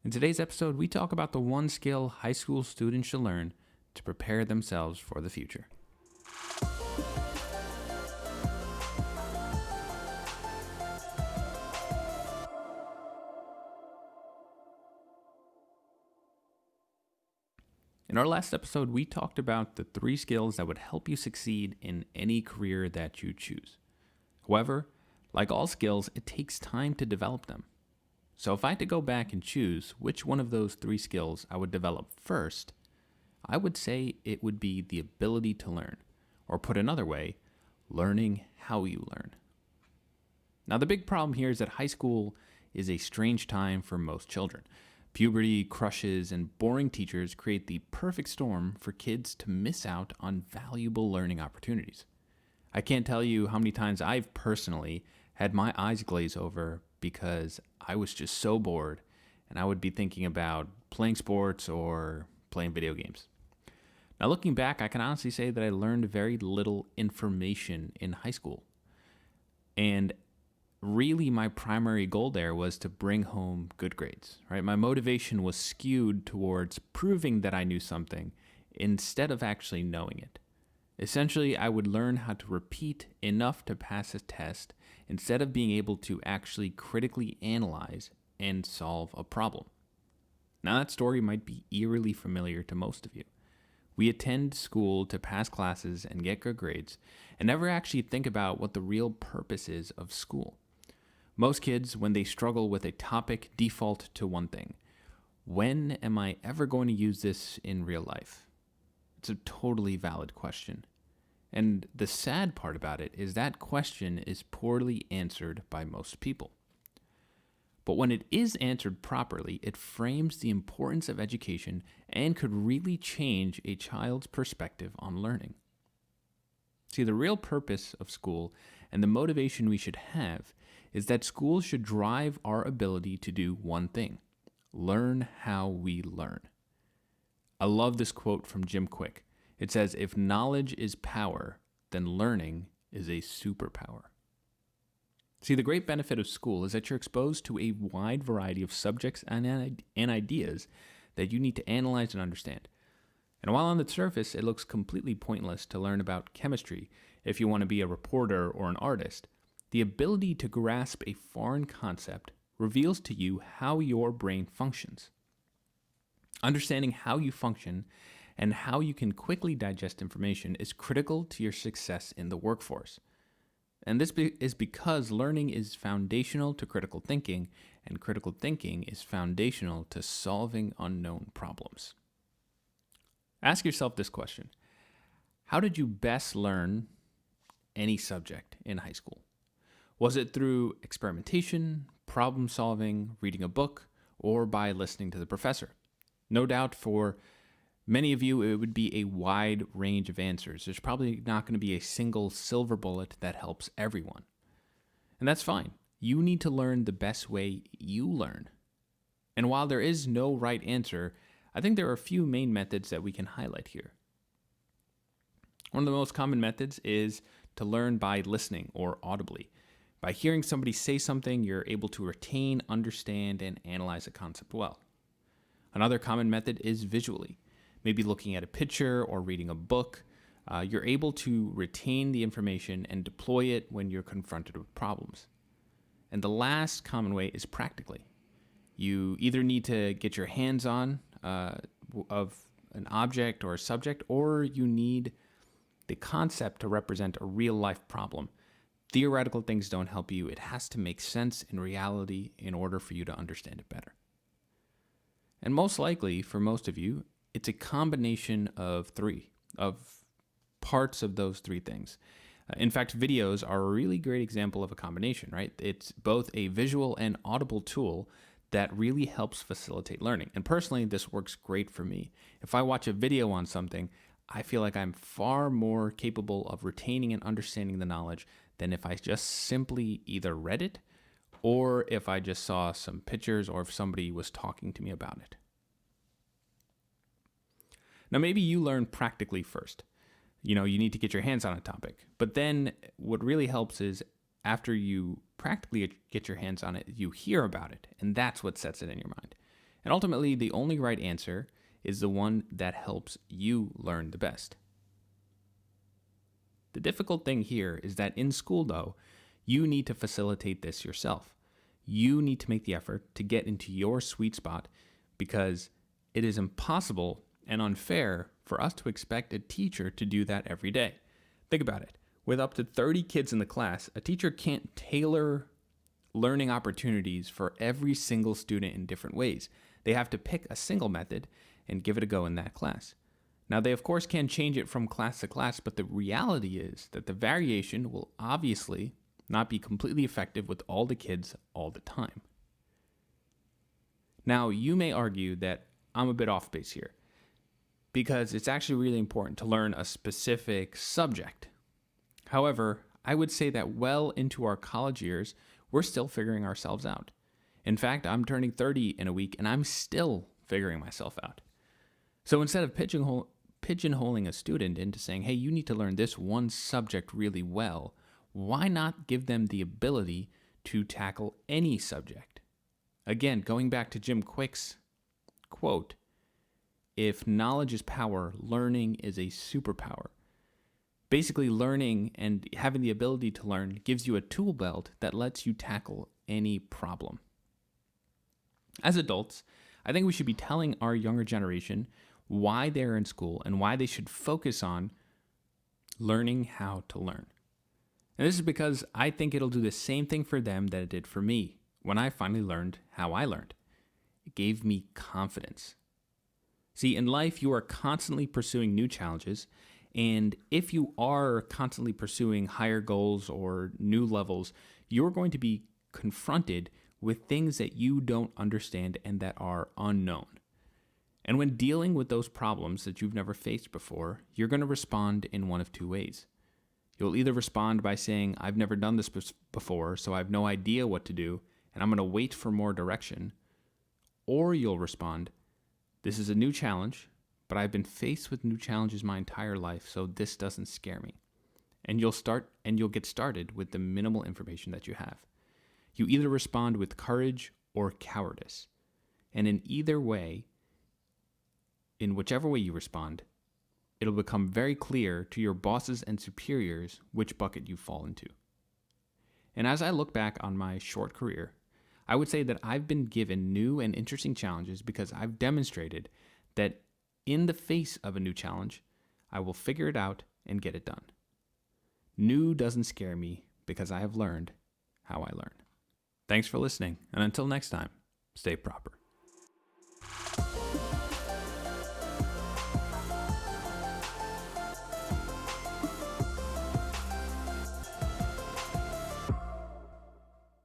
In today's episode, we talk about the one skill high school students should learn to prepare themselves for the future. In our last episode, we talked about the 3 skills that would help you succeed in any career that you choose. However, like all skills, it takes time to develop them. So if I had to go back and choose which one of those 3 skills I would develop first, I would say it would be the ability to learn, or put another way, learning how you learn. Now, the big problem here is that high school is a strange time for most children. Puberty, crushes, and boring teachers create the perfect storm for kids to miss out on valuable learning opportunities. I can't tell you how many times I've personally had my eyes glaze over because I was just so bored and I would be thinking about playing sports or playing video games. Now, looking back, I can honestly say that I learned very little information in high school. And really, my primary goal there was to bring home good grades, right? My motivation was skewed towards proving that I knew something instead of actually knowing it. Essentially, I would learn how to repeat enough to pass a test instead of being able to actually critically analyze and solve a problem. Now, that story might be eerily familiar to most of you. We attend school to pass classes and get good grades and never actually think about what the real purpose is of school. Most kids, when they struggle with a topic, default to one thing. When am I ever going to use this in real life? It's a totally valid question. And the sad part about it is that question is poorly answered by most people. But when it is answered properly, it frames the importance of education and could really change a child's perspective on learning. See, the real purpose of school and the motivation we should have is that school should drive our ability to do one thing: learn how we learn. I love this quote from Jim Quick. It says, "If knowledge is power, then learning is a superpower." See, the great benefit of school is that you're exposed to a wide variety of subjects and ideas that you need to analyze and understand. And while on the surface it looks completely pointless to learn about chemistry if you want to be a reporter or an artist, the ability to grasp a foreign concept reveals to you how your brain functions. Understanding how you function and how you can quickly digest information is critical to your success in the workforce. And this is because learning is foundational to critical thinking, and critical thinking is foundational to solving unknown problems. Ask yourself this question: how did you best learn any subject in high school? Was it through experimentation, problem solving, reading a book, or by listening to the professor? No doubt for many of you, it would be a wide range of answers. There's probably not going to be a single silver bullet that helps everyone. And that's fine. You need to learn the best way you learn. And while there is no right answer, I think there are a few main methods that we can highlight here. One of the most common methods is to learn by listening or audibly. By hearing somebody say something, you're able to retain, understand, and analyze a concept well. Another common method is visually. Maybe looking at a picture or reading a book. You're able to retain the information and deploy it when you're confronted with problems. And the last common way is practically. You either need to get your hands on of an object or a subject, or you need the concept to represent a real life problem. Theoretical things don't help you. It has to make sense in reality in order for you to understand it better. And most likely, for most of you, it's a combination of parts of those 3 things. In fact, videos are a really great example of a combination, right? It's both a visual and audible tool that really helps facilitate learning. And personally, this works great for me. If I watch a video on something, I feel like I'm far more capable of retaining and understanding the knowledge than if I just simply either read it or if I just saw some pictures or if somebody was talking to me about it. Now, maybe you learn practically first. You need to get your hands on a topic. But then what really helps is after you practically get your hands on it, you hear about it, and that's what sets it in your mind. And ultimately, the only right answer is the one that helps you learn the best. The difficult thing here is that in school, though, you need to facilitate this yourself. You need to make the effort to get into your sweet spot because it is impossible and unfair for us to expect a teacher to do that every day. Think about it. With up to 30 kids in the class, a teacher can't tailor learning opportunities for every single student in different ways. They have to pick a single method and give it a go in that class. Now, they of course can change it from class to class, but the reality is that the variation will obviously not be completely effective with all the kids all the time. Now, you may argue that I'm a bit off base here because it's actually really important to learn a specific subject. However, I would say that well into our college years, we're still figuring ourselves out. In fact, I'm turning 30 in a week and I'm still figuring myself out. So instead of pigeonholing a student into saying, hey, you need to learn this one subject really well, why not give them the ability to tackle any subject? Again, going back to Jim Quick's quote, if knowledge is power, learning is a superpower. Basically, learning and having the ability to learn gives you a tool belt that lets you tackle any problem. As adults, I think we should be telling our younger generation why they're in school and why they should focus on learning how to learn. And this is because I think it'll do the same thing for them that it did for me when I finally learned how I learned. It gave me confidence. See, in life, you are constantly pursuing new challenges, and if you are constantly pursuing higher goals or new levels, you're going to be confronted with things that you don't understand and that are unknown. And when dealing with those problems that you've never faced before, you're going to respond in one of two ways. You'll either respond by saying, I've never done this before, so I have no idea what to do, and I'm going to wait for more direction. Or you'll respond, this is a new challenge, but I've been faced with new challenges my entire life, so this doesn't scare me. And you'll get started with the minimal information that you have. You either respond with courage or cowardice. And in either way, in whichever way you respond, it'll become very clear to your bosses and superiors which bucket you fall into. And as I look back on my short career, I would say that I've been given new and interesting challenges because I've demonstrated that in the face of a new challenge, I will figure it out and get it done. New doesn't scare me because I have learned how I learn. Thanks for listening, and until next time, stay proper.